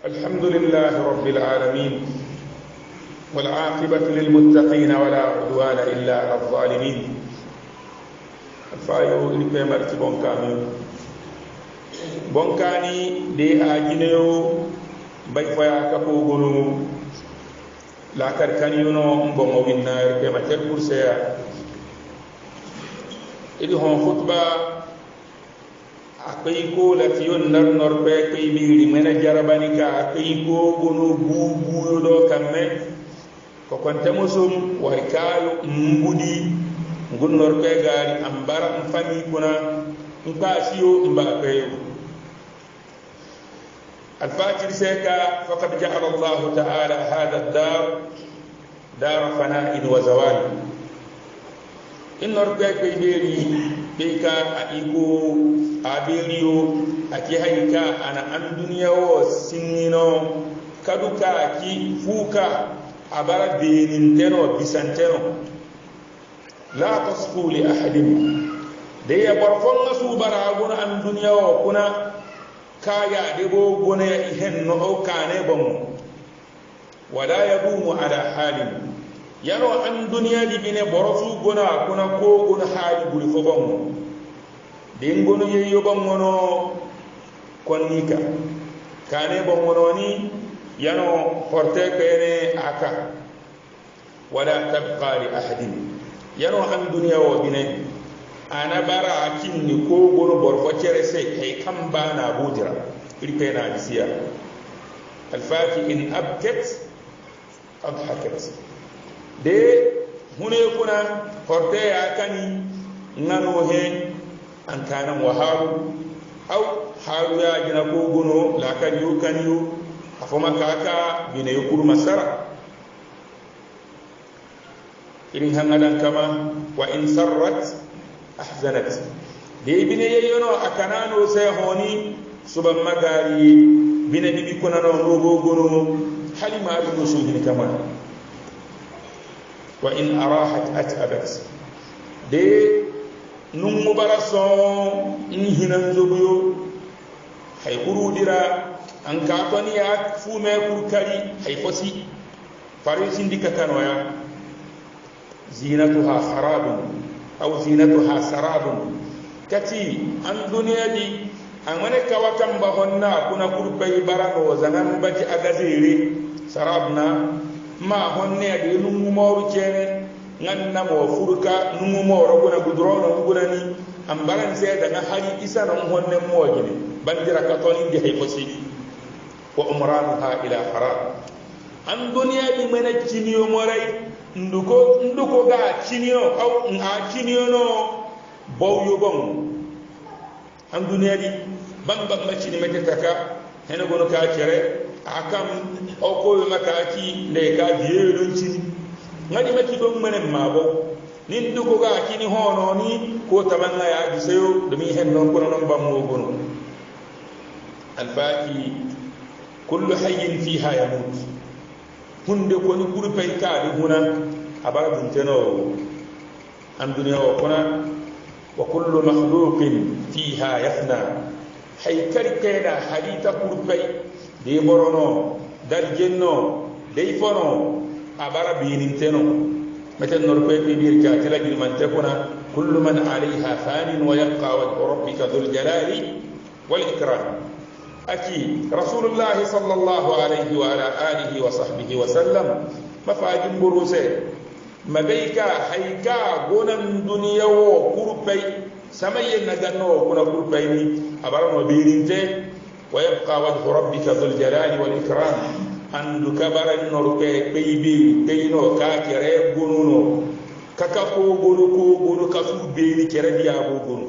الحمد لله رب العالمين والعاقبة للمتقين ولا عدوان إلا على الظالمين الفايو إلقى مرتي بونكاني دي آجينيو باي فايا كاكو غنو لا كاركانيونو مبومو وينا إلقى مرتي كورسيا إلي هون خطبة akai ko la fiyon nor be kai biri mena jarabani ka akai ko gono bubu do kamme ko konte musum way kayo mbudi nor be gari ambara fami kuna mpasiyo mbakayo الفاجر سيكا فقد جعل الله تعالى هذا الدار دار فناء وزوال إن ربك بيري بيكا أيكو أبيريو أكي هيكا أنا أن دنيا وسنينو كدوكا أكي فوكا أبارا بينينتنو بسنتنو لا تصفوا لأحد دي برفون سوبرا أغونا أن دنيا وكنا كايا ديبو غونا إهن أو كاني بمو ولا يبوم على حال yano an duniya di bine borosu gona kuna ko gona haali buri fo bango den gono yeyo bangono konnika kane bangono ni yano porte kene aka wala tabqa li ahadin yano an duniya wo bine ana bara kinni ko gono borfo cere se kay kamba na budira irpena disiya alfaki in abkat adhakat de hune kuna horte ya kani ngano he an kana waharu au haru ya gina ko gono la kan yu kan yu afoma kaka bine yukuru masara irin hangadan kama wa in sarrat ahzanat de bine yeyono akanano se honi suban magari bine bibi kuna no gono halima bi musudin kama وإن أراحت أتأبت دي نمو برسون إنهنا نزبيو حي قرودرا أنكاتوني أكفو ما كركري حي فسي فريسين ديكا كانويا زينتها خراب أو زينتها سراب كتي أن دنيا دي أمانك وكم بغنا كنا كربي برانو زنان بجي أغازيري سرابنا ma honne de numu mawru cene nganna mo furka numu mawro gona gudrono gudani ambaran se daga hali isa non honne mo gine bandira ka toni di hay fosi wa umranuha ila haram an dunya di mena ciniyo moray nduko ga ciniyo aw a ciniyo no bawyo bon an dunya di bamba ma cini metaka hena gono ka cere akam oko makaki le ka biye ci ngadi maki don menen mabo nin dugo ga kini hono ni ko tamanna ya bisayo dumi hen non ko non bammo gono alfaki kullu hayyin fiha yamut hunde ko ni buru pay ka di huna abara dun teno an duniya wa kuna wa kullu makhluqin fiha yafna haykar kayda hadita kurpay de borono dal jenno de fono abara bininteno meten norpe be bir ka tela gil man tekuna kullu man alayha fanin wa yabqa wajhu rabbika dhul jalali wal ikram aki rasulullah sallallahu alayhi wa ala alihi wa sahbihi wa sallam mafajim buruse mabayka hayka gonan duniya wo kurpay samayen naganno kuna kurpay ni abara no bininte ويبقى وجه ربك ذو الجلال والإكرام أن كبر النور بيبي بينو كاكري بنونو كاكو بنو كسو بيني كردي أبو بنو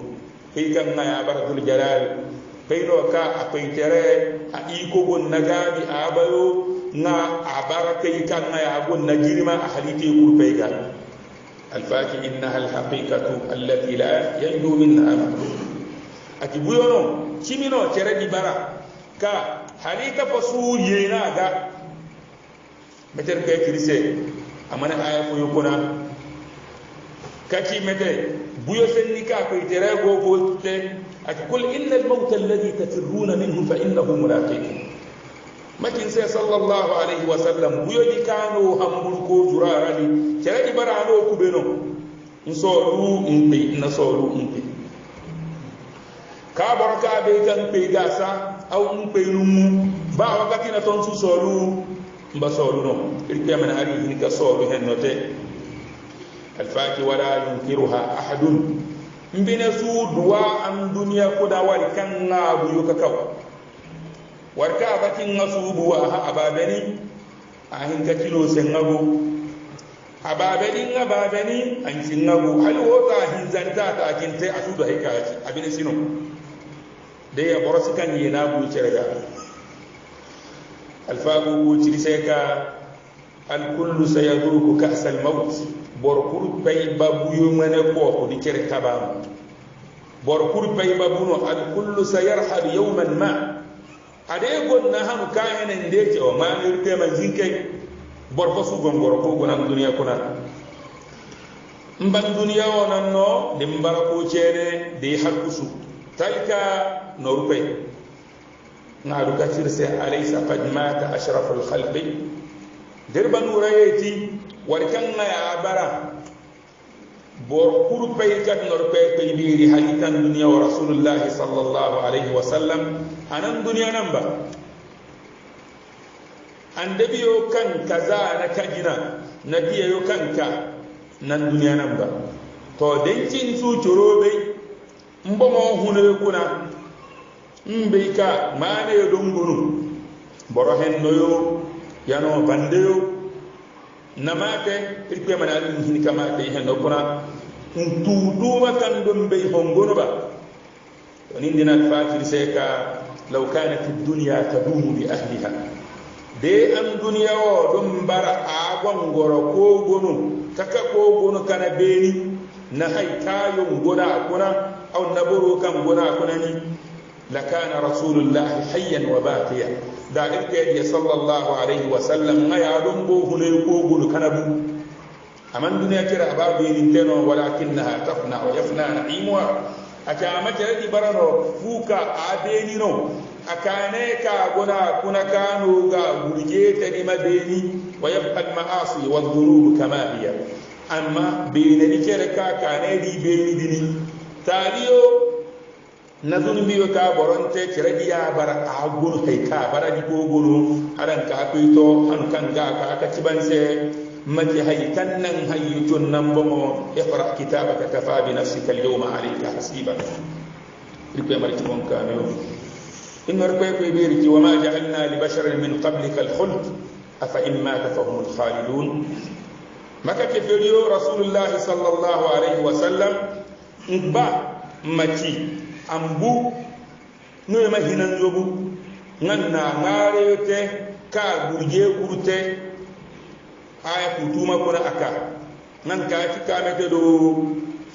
في كان يا بر ذو الجلال بينو كا أبيتري أيكو بن نجابي أبايو نا أبارك كان يا أبو نجيرما أحليتي كوربيغا الفاكهة إنها الحقيقة التي لا ينجو منها مخلوق أكيبويونو كيمينو كردي برا ka halika fasu yena ga meter kay kirise amana aya fu yukuna kaki mete buyo senni ka ko itere go te akul inna al-maut alladhi tafirruna minhu fa innahu mulaqikum makin sai sallallahu alaihi wasallam buyo di kano hambul ko zurarani kere di barano kubeno nsolu mpe na solu mpe ka baraka be kan pe gasa au mpe numu ba wakati na ton su solu mba solu no irke man ari ni ka solu hen note alfaki wala yunkiruha ahadun mbina su duwa an duniya ko da wal kan na buyo kakaw warka bakin ngasubu wa ababani ahin ka kilo sengago ababani an singago hal wota hin zanta ta kinte asudu haikaci abin sino da ya borasi kan yi na bu cerga alfagu ku ci sai ka al kullu sayadruku ka's al maut bor kur bay babu yo mane ko ko di cere tabam bor kur bay babu no al kullu sayarhab yawman ma ade gonna hanu kayenen ndeke o manir tema zinke bor fasu gongoro ko gonan duniya kuna mban duniya wonan no de mbara ko cene de hakusu talka no rupe ngadu katir se alaysa qad mata ashraf al khalqi dirban urayati warkan ya bara bor kurpe kat no rupe pe biri halitan duniya wa rasulullah sallallahu alaihi wasallam anan duniya nan ba annabi yo kan kaza na kajina nabiya yo kanka nan duniya nan ba to dencin su chorobe mbo mo hunwe kuna mbe ka mane yo dongunu boro hen noyo yano bandeyo namate irpe manali hin kama te hen okuna ntudu makan dombe hongono ba to nindina fatir seka law kanat ad-dunya tadumu bi ahliha de am dunya o dum bara agon goro ko gonu kaka ko gonu kana beni na hay kayo ngoda kuna aw naburu kam gona kuna ni lakana rasulullah hayyan wa baqiya da irke sallallahu alaihi wasallam ngaya dum bo hune ko gonu kana bu aman dunya kira ba beni teno walakinnaha tafna wa yafna na'imwa aka makere di barano fuka abeni no akane ka gona kuna kanu ga gurje ta ni mabeni wa yabqa al ma'asi wa dhunub kama hiya amma bene ni kere ka kane di beni dini taliyo na zunubi ka boronte kere di ya bara agun haika bara di ko gono aran ka pito an kan ga ka cibanse mati haytan nan hayyutun nan bomo iqra kitabaka kafa bi nafsika al yawma alayka hasiba ripe marti mon kanu إن ربك يبيرك وما جعلنا لبشر من قبلك الخلد أفإن مات فهم الخالدون مكة كفريو رسول الله صلى الله عليه وسلم نبا مكي أمبو نوما هنا نجوبو نانا ناريوتي كا برجي كورتي آية كتوما كنا أكا نان كافي كامتدو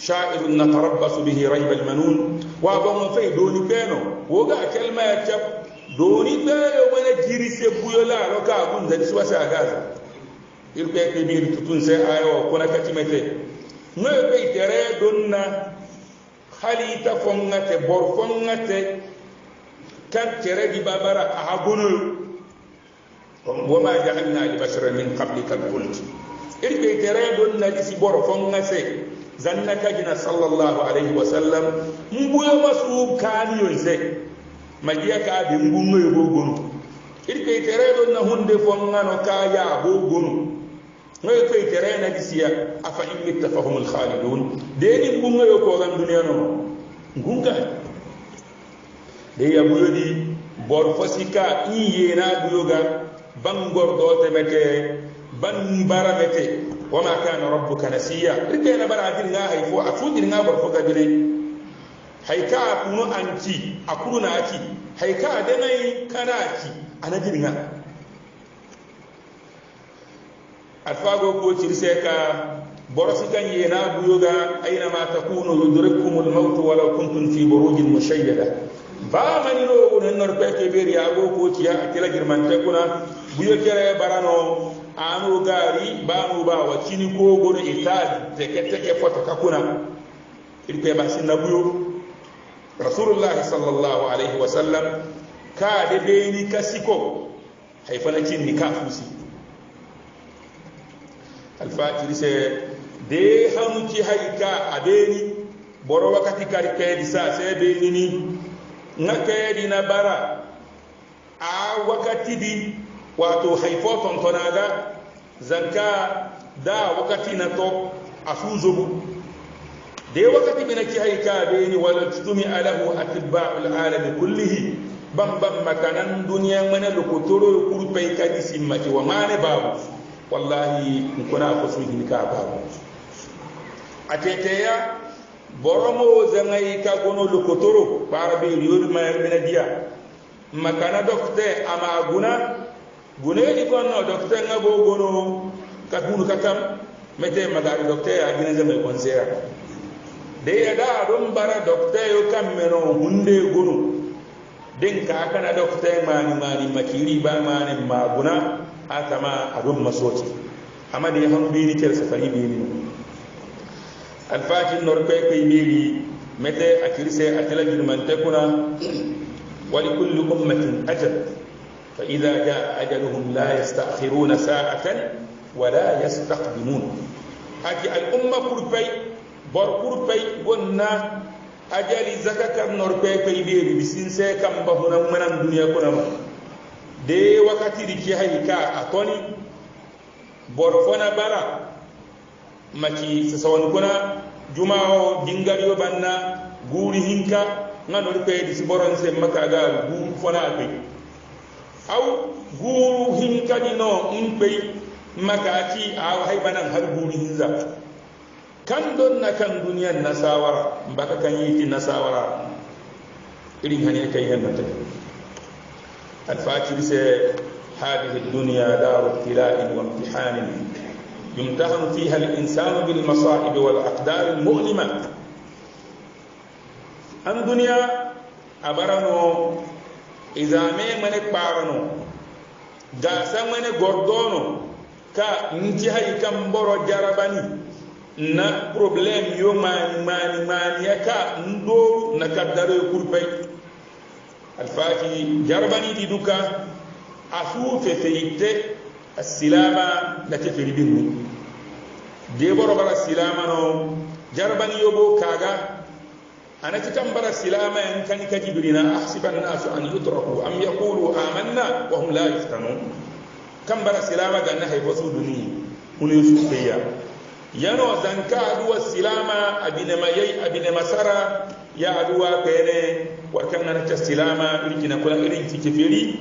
شاعر نتربص به ريب المنون وابن في دوني بينو وغا كلمه يتب دوني بينو ولا جيري سبويو لا لو كا بون زي سواسا غازا يربي كبير تتون سي ايو كنا كتيمته نو بي تري دوننا خليتا فونغاتي بور فونغاتي كان تري دي بابارا اغونو وما جعلنا لبشر من قبلك الخلد يربي تري دوننا دي سي بور فونغاتي zanna kajina sallallahu alaihi wasallam mbuyo masu kaniyo nse magiya ka be mbungo yogonu irke teredo na hunde fongano ka ya bogonu ngoy ko tere na disiya afa in tafahumul khalidun deni mbungo yoko gam duniya no ngunga de ya buyodi bor fasika iye na buyoga bangor do temete ban baramete وما كان ربك نسيا رجعنا برادين نا هيفو افودين نا برفقا بني هيكا اكونو انتي اكونو ناكي هيكا دناي كناكي انا جينا الفاغو كو تشرسيكا برسكا ينا بيوغا اينما تكونوا يدرككم الموت ولو كنتم في بروج مشيده ba mani no on nor peke beri ago ko tiya akela girman te kuna buyo kere barano anu gari banu ba wa kini ko gono itadi teke foto kakuna irpe ba sinna buyo rasulullah sallallahu alaihi wasallam ka de beni kasiko haifana cin ni kafusi alfajiri se de hanu ci hayka abeni boro wakati kari kedi sa se be ni nga kedi na bara a wakati di wato haifo tontonaga zanka da wakati na to asuzubu de wakati bina ci hayka abeni wala tutumi alahu atba'ul alam kullihi bam makanan duniya mana lokotoro kurpai kadi simmati wa mane babu wallahi kuna ko su hinka babu ateteya boromo zangai ka gono lokotoro barabe riyodu mayar dia makana dokte ama gune di kono dokte ngabo gono kabunu kakam mete magari dokte ya gina zamai konsera de ya da don bara dokte yo kammeno hunde gono den ka kana dokte mani makiri ba mani maguna atama adum masoti amma de han bi ni tel safari bi ni alfati nor pe pe bi mete akirise atela jirman tekuna wa li kulli ummatin ajal fa idha jaa ajaluhum la yastakhiruna sa'atan wa la yastaqdimun aki al umma kurpay bor kurpay gonna ajali zakakar norpe pe be bisin se kam ba hunan manan duniya kuna de wakati di ki hayka atoni borfona bara maki sawan kuna jumao dingariyo banna guri hinka ngano pe di siboron se makaga gu fona pe aw guru hinka di no impe makati aw haybanan har guri hinza kan don na kan duniyan nasawara baka kan yi nasawara irin hane kai yan mata الفاتر هذه الدنيا دار ابتلاء وامتحان يمتحن فيها الإنسان بالمصائب والأقدار المؤلمة الدنيا أبرنو إذا من بارنو جاسا من غردونو كا انتهي كم برو جرباني na problem yo mani yaka ndo na kaddaro kurpai alfaki jarbani di duka asu fefeite asilama na teferi binni de boro bara silama no jarbani yobo kaga anati tambara silama en kan kajibrina ahsiban nasu an yutraku am yaqulu amanna wa hum la yuftanun kambara silama ganna hayfasu duni kunu sufiya yano zanka aduwa silama abine mayai abine masara ya aduwa pene warkan na ta silama irkina kula irin kifiri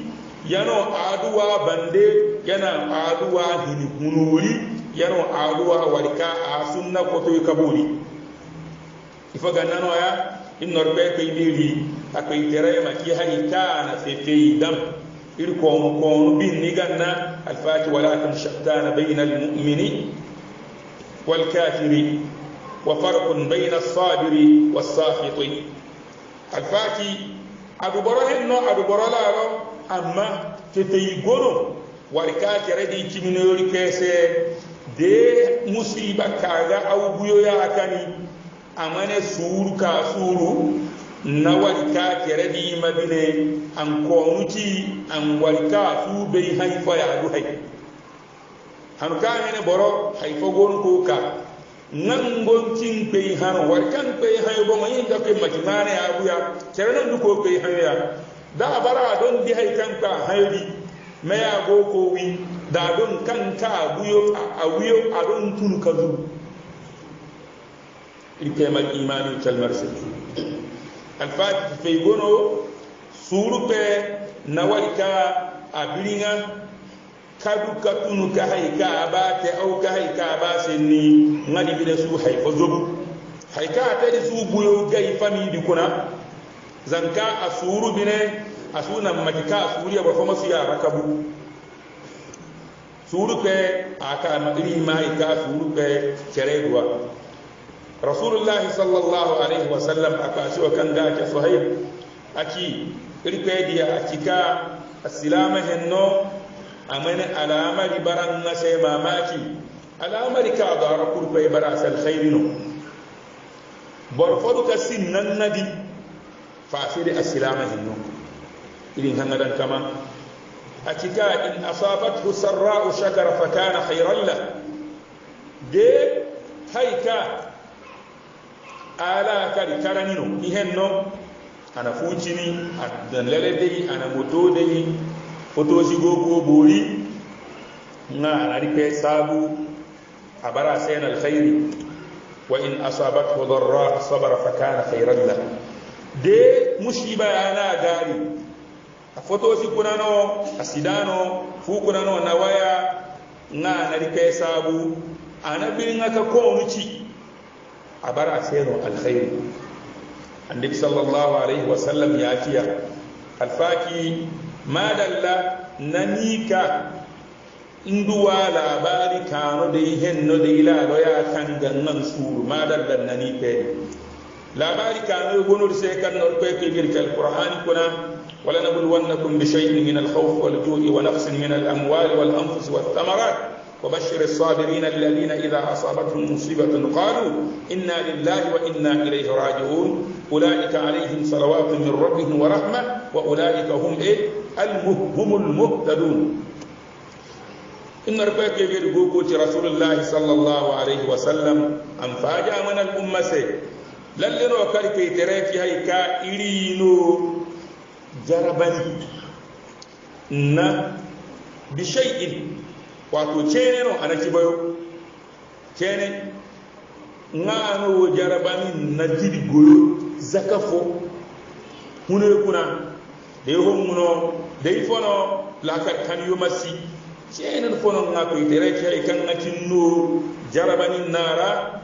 yano aduwa bande yana aduwa hunuri yano aduwa warka a sunna koto kaburi ifaga nano ya innor be kay biri akai tere maki hayta na fefe dam irko ko bin ni ganna alfati walakin shattana bayna almu'mini والكافر وفرق بين الصابر والساخط الفاتي أبو برهن أبو برلارو أما تتيغونو والكافر دي كمينوري كيسي دي مصيبة كاغا أو بيو ياكاني أماني سورو كاسورو نوالي كافر دي مبيني أنكونوتي أنوالي كاسو بي هاي فيادو هاي hanu ka hene boro hay fogon ko ka nangon tin pe hanu war kan pe hayo bo mayin da ke majmane abuya cerena du ko pe hayo ya da bara don di hay kan ka haydi me ya go ko wi da don kan ka abuyo awiyo adon tun kazu ilke mal imanu tal marsil al fat fe gono suru pe nawalika abilinga kadu katunu ka hayka abate au ka hayka abase ni ngadi bi su hayfa zobu hayka tadi su buyo gay fami di kuna zanka asuru bine asuna matika asuri ya bafama su ya rakabu suru pe aka madri mai ka suru pe ceredwa rasulullah sallallahu alaihi wasallam aka shi kan ga ta suhaib aki irpediya akika asilama henno amane alamari baran na sai mamaki alamari ka da kurfai barasal khairino borfodu ka sinnan nadi fasiri asilama hinno irin hangadan kama أتكا إن أصابته سراء شكر فكان خيرا له دي هيكا آلا كاري كارانينو إهنو أنا فوتيني أدن للدي أنا متودي فوتوشي غوغو بوري أنا ريبي سابو أبرا سين الخير وإن أصابته ضراء صبر فكان خيرا له دي مصيبة أنا غاري fotosi kunano asidano fu kunano nawaya nga nari kay sabu anabi ngaka ko muci abara seno alkhair annabi sallallahu alaihi wasallam ya kiya alfaki madalla nanika nduwa labari kano de henno de ila do ya kangan suru madalla nanike labari kano gonor se kan no pe ke girkal qur'ani kuna ولنبلونكم بشيء من الخوف والجوع ونقص من الأموال والأنفس والثمرات وبشر الصابرين الذين إذا أصابتهم مصيبة قالوا إنا لله وإنا إليه راجعون أولئك عليهم صلوات من ربهم ورحمة وأولئك هم هم المهتدون إن ربك يقول رسول الله صلى الله عليه وسلم أن فاجأ من الأمة للنو كالكي تريكي هيكا إلينو jarabani na bishai'in wato cene no ana kibayo cene ngano jarabani na dirgoyo zakafo hune kuna de homuno de fono la kan yomasi cene fono ngako itere kay kan ngatinno jarabani nara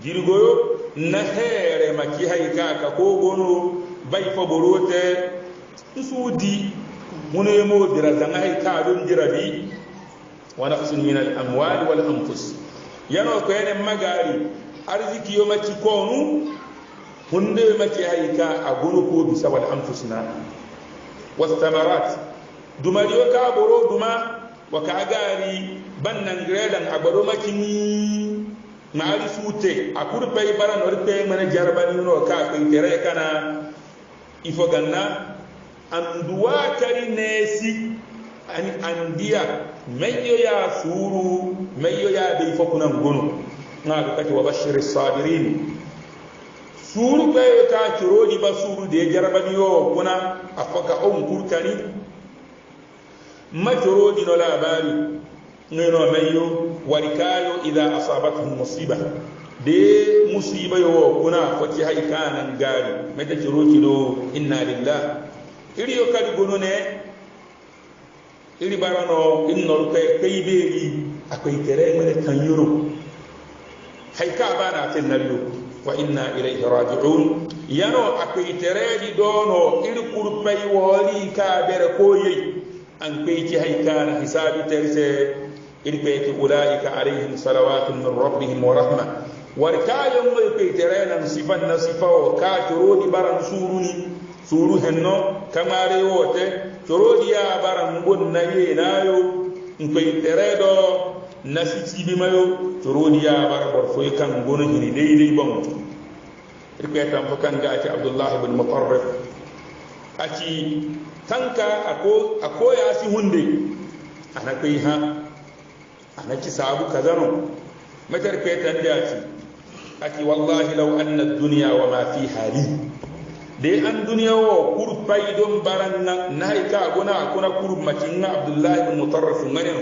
dirgoyo na here maki hayka ka ko gono bay faborote sudi mune mo dira zanga hay kaadum dirabi wa nafsun min al amwal wal anfus yano ko ene magari arziki yo maki konu hunde maki hay ka agunu ko bi sawal anfusna was thamarat dumariyo ka boro duma wa ka gari bannan gredan agbado maki ni maari sute akur pay baran or pay mana jarbani no ka ko tere kana ifo ganna anduwa kari nesi ani andiya meyo ya suru meyo ya be ifo kunan gono na kati wa bashir sabirin suru be ka kirodi ba suru de jarbani yo kuna afaka on kurkani majrodi no labari ngeno meyo warikayo idha asabatuhum musiba de musiba yo kuna foti hay kanan gari meta ciroki do inna lillah iri yo kadi gonone iri barano innol kay beeri akoy tere mele tan yoro hay ka bana ten nallo wa inna ilayhi raji'un yano akoy tere di dono iri kurpay woli ka bere koyi an kay ci hay kana hisabi terse iri kay ulaika alayhim salawatun min rabbihim wa rahmah warkayon mai petere nan sifan na sifawo ka torodi baran suruni suru henno kamare wote torodi ya baran gon na ye nayo in petere do nasiti bi mayo torodi ya bar bor foy kan gono hini deydey bam ripetam fo kan gaati abdullah ibn mutarrif aci tanka ako ya si hunde ana kai ha ana ci sabu kazano matar petan daati aki wallahi law anna ad-dunya wa ma fiha li de an dunya wo kur paydom baranna nay ka gona kuna kur matinna abdullah ibn mutarrif ngane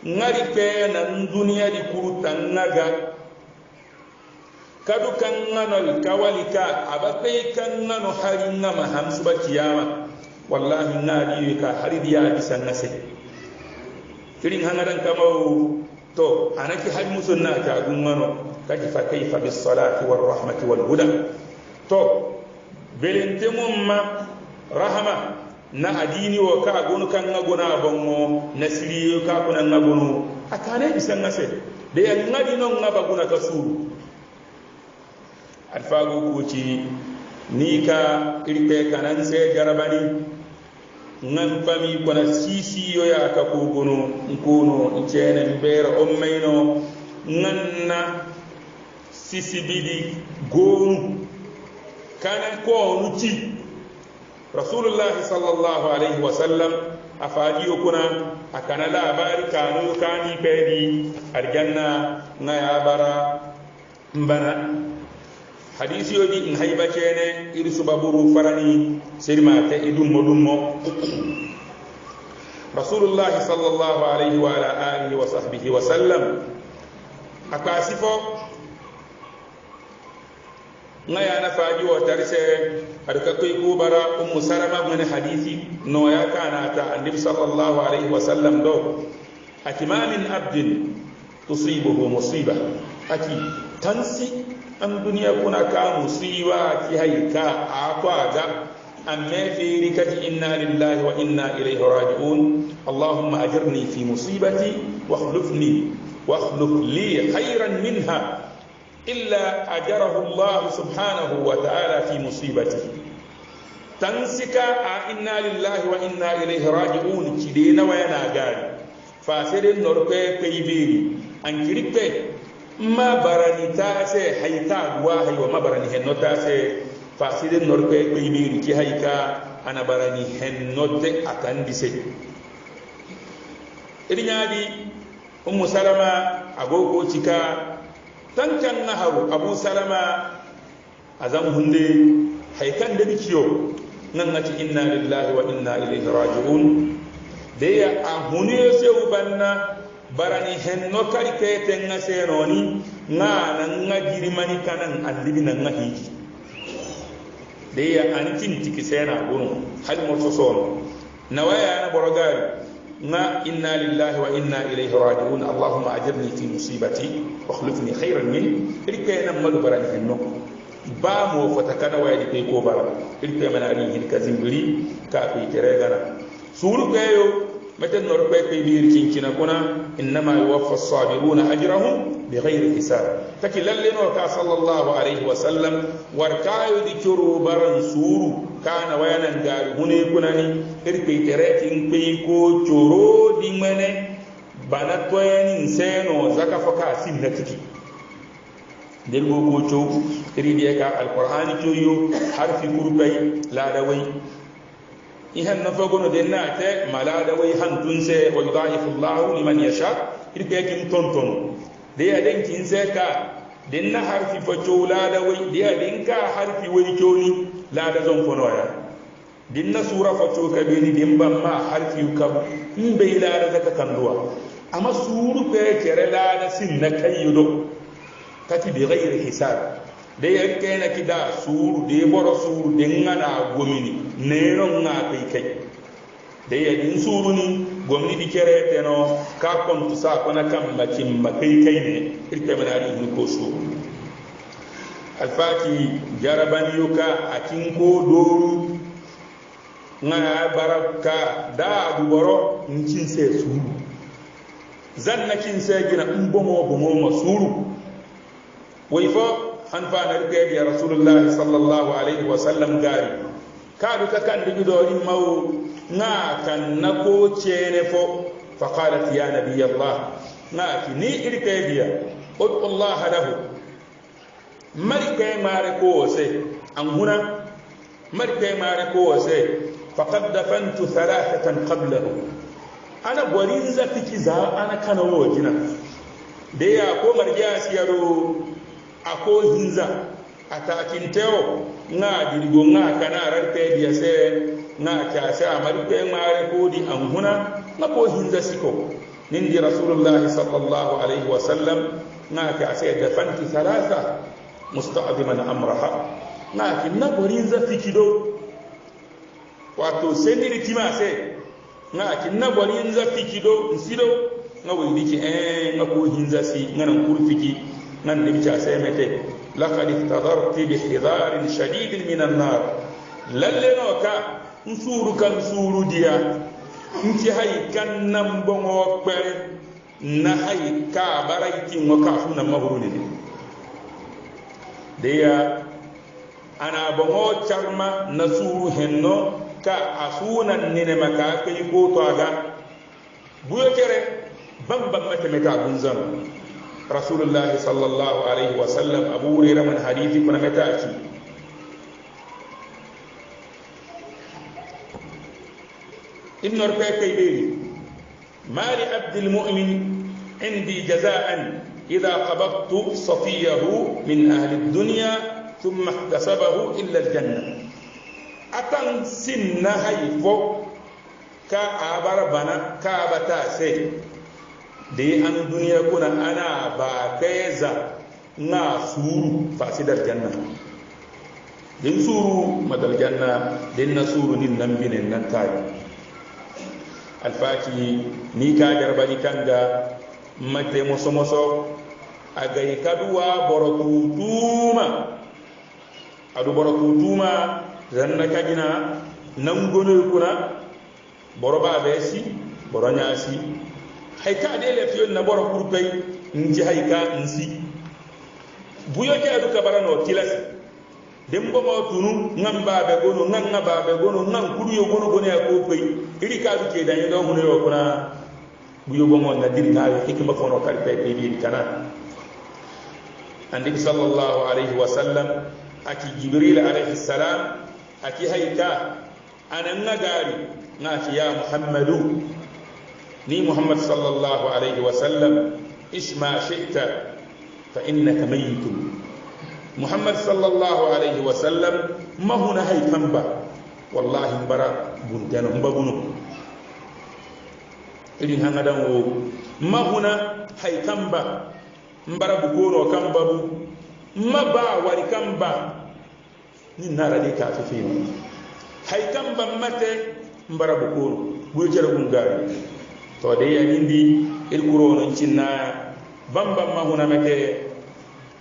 ngari pe nan dunya di kur tannaga kadu kan ngano kawalika abape kan ngano harinna ma hamsu ba kiyama wallahi ngadi ka haridiya bisan nase kirin hangadan kamau to anaki haj musunna ta gumano kadi fa kayfa bis salati war rahmati wal huda to belente mumma rahama na adini wa ka gonu kan ngagona bongo nasiri ka kuna ngagono akane bisan ngase de ngadi non ngabaguna kasuru alfago kuci nika irpe kanan se jarabani ngan fami kona sisi yo ya ka ko gono nkono ncene mbere o mayno nganna sisi bidi gonu kana ko nuti rasulullah sallallahu alaihi wasallam afaji kuna akana labari kanu kani pedi aljanna ngaya bara mbana hadisi yodi in hayba cene iri subaburu farani sirmate idummo rasulullah sallallahu alaihi wa ala alihi wa sahbihi wa sallam akasifo ngaya na faji wa tarise adaka koy ko bara salama min hadisi no ya kana ta annabi sallallahu alaihi wa sallam do akimamin abdin tusibuhu musiba aki tansi an duniya kuna ka musiba ki haika akwaga amma fi rikati inna lillahi wa inna ilayhi raji'un allahumma ajirni fi musibati wa akhlif li khayran minha illa ajarahu allah subhanahu wa ta'ala fi musibatihi tansika inna lillahi wa inna ilayhi raji'un kidena wa yana gari fasede norpe peybiri an kirpe ma barani ta se hayta wa hay wa mabarani henno ta se faside norpe peybiri ki hayka ana barani henno de atandise irinyadi salama agogo cika tankan naharu abu salama azam hunde haykan da bikiyo nan nati inna lillahi wa inna ilayhi raji'un de ya ahuni se ubanna barani henno kari kete nga senoni nga girimani kanan allibi nga hiji de ya antin tikisena gunu hal motoson nawaya na borogari nga inna lillahi wa inna ilayhi raji'un allahumma ajirni fi musibati wa akhlifni khayran min irkayna madu barani henno ba mo fatakana waydi pe ko bara irkay manari hin kazimbiri ka pe teregana suru kayo meten nor pe pe bir cincina kuna innama yuwaffa as-sabiruna ajrahum bighayri hisab takilalle no ka sallallahu alayhi wa sallam war kayo di curu baran suru kana wayanan gari hune kunani irpe teretin pe ko coro di mene bana toyani seno zaka faka sin natiki del go ko co ridi ka alqur'ani coyo harfi kurbai ladawai ihan nafagono denna te malada way hantunse wa yudaifu allah liman yasha irke kin tonton de ya den kin se ka denna harfi fa lada way de ya den ka harfi way coni lada zon fono ya dinna sura fa to ka be ni dimba ma harfi ka imbe lada zaka kanduwa amma suru pe kere lada sin na kayyudo kati bi ghairi hisab de yarke na kida suru de boro suru de ngana gomini nero nga kai de yadin suru ni gomni di kere teno ka kontu sa kona kam makim makai ne irke manari ni ko suru alfati jaraban yuka akin ko doru nga baraka da duboro ncin se suru zanna kin se gina umbomo bomo masuru wayfo han fa na rike ya rasulullah sallallahu alaihi wasallam gari kadu ka kan digi do maw na kan nako cene fo fa qalat ya nabiy allah na ki ni irke biya qul allah lahu marike mare ko se an huna marike mare ko se faqad dafantu thalathatan qablahu ana gwarin zafiki za ana kana wajina da ya ko marja siyaro ako hinza atakinteo nga dirigo nga kana rarpe dia se nga kasa amarpe mare ko di amhuna nga ko hinza siko nindi rasulullah sallallahu alaihi wasallam nga kasa dafanti thalatha musta'diman amraha nga kinna borinza fikido wato sendiri timase nga kinna borinza fikido nsido nga windiki nga ko hinza si ngana kurfiki nan nimcha semete laqad ihtadarti bi hidarin shadid min an-nar lalle no ka nsuru kan suru dia nti hay kan nan bongo per na hay ka baraiti ngo ka hunna mahruni dia ana bongo charma na suru henno ka asuna nene maka kai ko to aga buyo kere bambam mate meta bunzam rasulullah sallallahu alaihi wasallam abu hurairah man hadithi kuna metaaki إن ربك بيلي ما لعبد المؤمن عندي جزاء إذا قبضت صفيه من أهل الدنيا ثم احتسبه إلا الجنة أتن سن هيفو كأبر بنا كأبتا سي دي أن الدنيا كنا أنا باكيزا نا سورو فاسد الجنة دين سورو مدى الجنة دين سورو نين نمبين النتاي الفاتي نيكا جرباني كانغا متى موسو أجاي كدوا بركوتوما أدو بركوتوما زننا كجنا نمغنو كنا بروبا بيسي برونياسي هيكا دي لفيون نبورو كوربي نجي هيكا نسي buyo ke adu kabara no tilasi dembo mo tunu ngam baabe gono nganga baabe gono ngam kuruyo gono gono ya ko fay iri ka du ke dañi do mu yo kuna buyo bo mo na dir na yo hikma fono kal be be bi kana andi sallallahu alayhi wa sallam aki jibril alayhi salam aki hayka anan nagari ngati ya muhammadu ni muhammad sallallahu alayhi wa sallam isma shi'ta فإنك ميت محمد صلى الله عليه وسلم ما هنا هي كمبا والله مبارا بنتنا مبابونو إذن هنغدان ما هنا هي كمبا مبارا بكونو كمبابو ما با وري كمبا ننارا دي كاففين هي كمبا متى مبارا بكونو بوجر بنغاري تو دي يندي القرون نشنا bamba ma huna mete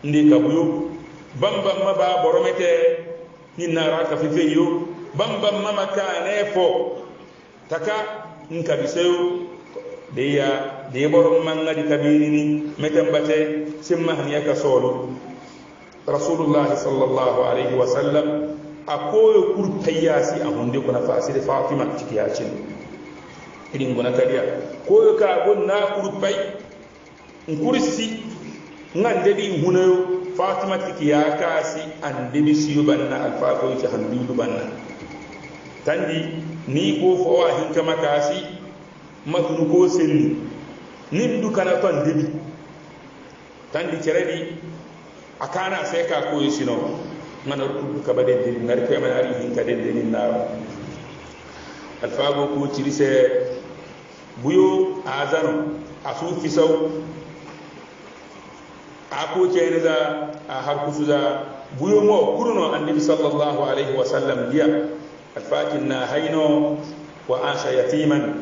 ndi kabuyo bamba ma ba boromete ni nara ka fifeyo bamba ma makane fo taka nkabiseyo de borom manga di kabini metambate simma han yaka solo rasulullah sallallahu alaihi wasallam akoyo kurtayasi ahunde kuna fasire fatima tikiyacin idin gona kadiya koyo ka gonna kurpay nkurisi ngande bi hunayo fatima tikiya kasi ande bi siyo banna alfaqo ci handu banna tandi ni ko fo wa hin kama kasi matnu ko senni nin du kana ton debi tandi ceredi akana sai ka ko yisino ngana rubu ka bade de ngar ke man ari hin ka de nin na alfaqo ko ci rise buyo azano asu fisaw ako kene da har kusuda buyo mo kuruno annabi sallallahu alaihi wasallam dia alfatin na hayno wa asha yatiman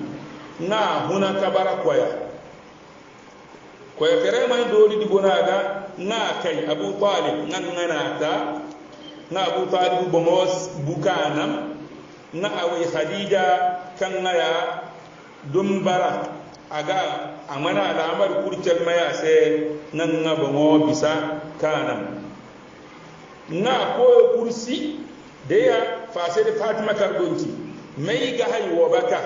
na huna kabara koya tere man do di gonaga na kai abu talib nan nganata na abu talib bomos bukanam na awi khadija kan ya dumbara aga amana al'amar kurcal maya sai nan nga bango bisa kanam na ko kursi da ya fase da fatima karbunci mai ga haiwa baka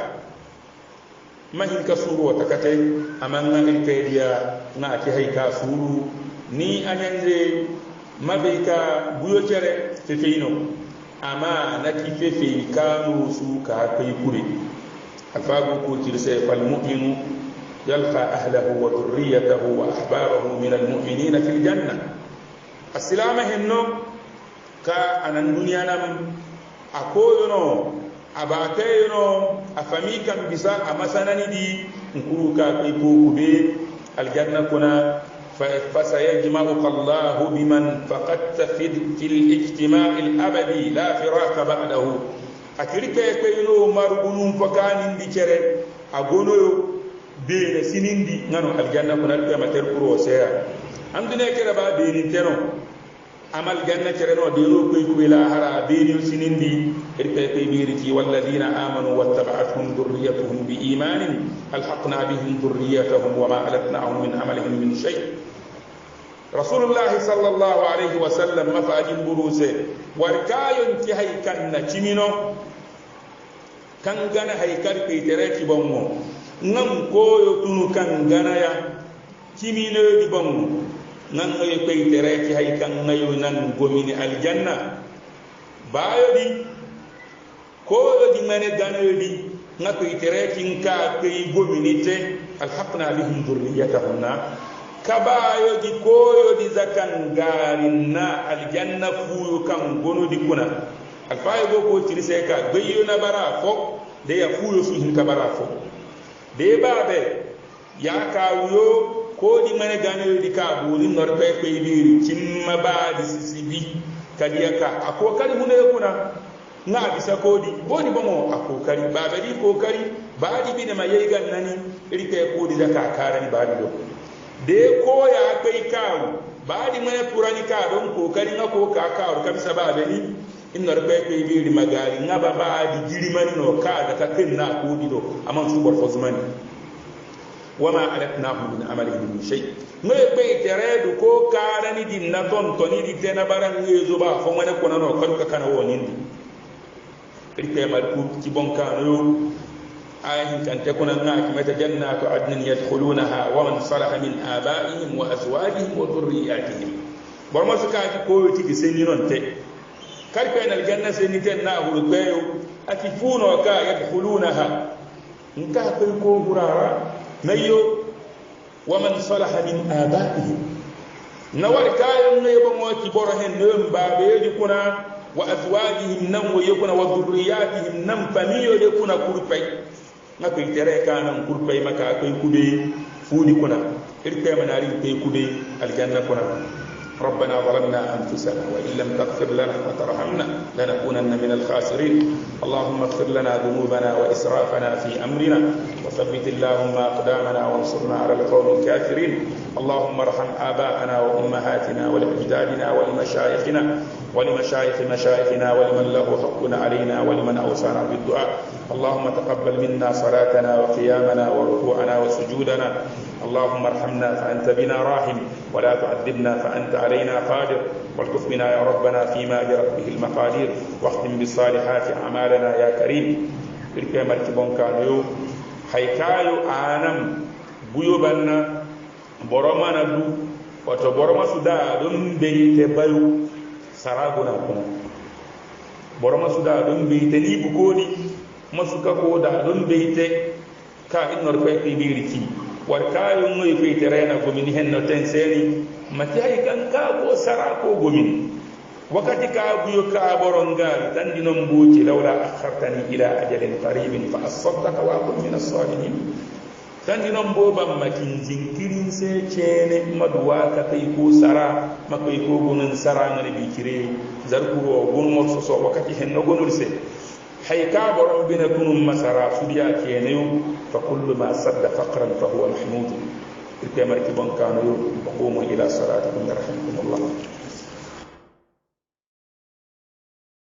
mahin ka suru wata katai amanna in kai dia na ki haika suru ni anyanze mabeka buyo cere fefeino ama na ki fefe kanu su ka kai kure alfago ko tirse fal mu'minu yalqa ahlahu wa dhurriyyatahu wa ahbabahu min almu'minina fil janna asilama henno ka anan duniya nam akoyono abakayono afami kam bisa amasanani di nkuru ka kai ko kube aljanna kuna فسيجمعك الله بمن فقدت في الاجتماع الابدي لا فراق بعده akirika ekweino marubunum fakani ndicere agono bene sinindi ngano aljanna ko nalbe mater kuro seya andune kera ba beni teno amal janna cereno de ro koy kubila hara beni sinindi irpe biriti walladina amanu wattaba'atuhum dhurriyyatuhum biimanin alhaqna bihim dhurriyyatahum wama alatnahum min amalihim min shay rasulullah sallallahu alaihi wasallam mafajin buruse warkayon ti haykan na chimino kan gana haykar pe tere ki bongo ngam koyo tunu kan gana ya chimino di bongo nan ngoy pe tere ki haykan ngayo nan gomini aljanna bayo di koyo di mane gana di ngako iterekin ka kay gominite alhaqna bihim dhurriyyatahunna kabayo di koyo di zakan garinna aljanna fuyu kan gono di kuna alfayo go ko tiri se ka gbeyo na bara fo de ya fuyo su hin kabara fo de babe ya kawuyo ko di mane gane di ka buri norpe pe biri cimma ba di sisibi kadiya ka ako kali hune kuna na bisa kodi boni bomo akokari baba di kokari baadi bi ne mayi gan nani iri kay kodi da ka karani baadi do de ko ya kai kawo baadi mane purani ka don kokari na ko ka kawo ka bisa baba ni inna rabbe kay bi magari ngaba baadi jiri mani no ka da ka kenna kodi do amman su bor fozmani wama alatnahu min amalihim min shay ngoy be teredu ko karani din na ton toni di tena baran ngezo ba fo mane ko nano karuka kana wonindi rike malku ci bonkano ayin kan takuna ngaki mata jannatu adnin yadkhulunaha wa man salaha min abaihim wa azwajihim wa dhurriyyatihim borma suka ko yoti gi seni non te karpe na aljanna seni ten na hulu bayo akifuno ka yadkhulunaha nka ko gurara mayo wa man salaha min abaihim nawar kayan ne bongo ci borohen ne mbabe di kuna وأزواجهم نم ويكون وذرياتهم نم فميو يكون كوربي ما كي ترى كان كوربي ما كي كودي فودي كنا إركي مناري كي كودي الجنة كنا ربنا ظلمنا أنفسنا وإن لم تغفر لنا وترحمنا لنكونن من الخاسرين اللهم اغفر لنا ذنوبنا وإسرافنا في أمرنا وثبت اللهم أقدامنا وانصرنا على القوم الكافرين اللهم ارحم آباءنا وأمهاتنا ولأجدادنا ولمشايخنا ولمشايخ مشايخنا ولمن له حق علينا ولمن أوصانا بالدعاء اللهم تقبل منا صلاتنا وقيامنا وركوعنا وسجودنا اللهم ارحمنا فأنت بنا راحم ولا تعذبنا فأنت علينا قادر والطف بنا يا ربنا فيما جرت به المقادير واختم بالصالحات أعمالنا يا كريم إركي مركبون كانوا حيكايو آنم بيوبنا برمانا دو وتبرما سودا دون بيت بايو سراغنا كنا برما سودا دون بيت لي بكودي مسوكا كودا دون بيت كا إنور فيك بيركي warkayo ngoy fe terena gomini henno ten seni mati ay kan ka go sara ko gomini wakati ka buyo ka borongal tan dinom buuti lawla akhartani ila ajalin qaribin fa asaddaqa wa akun min as-salihin tan dinom bobam makin jinkirin se cene madwa ka tay ko sara makoy ko gonon sara ngani bi kire zarkuro gon mo so wakati henno gonul se حيكا برم بينكم مسارا سوريا كينيو فكل ما سد فقرا فهو محمود الكامر كبن كانوا وقوموا الى صلاتكم يرحمكم الله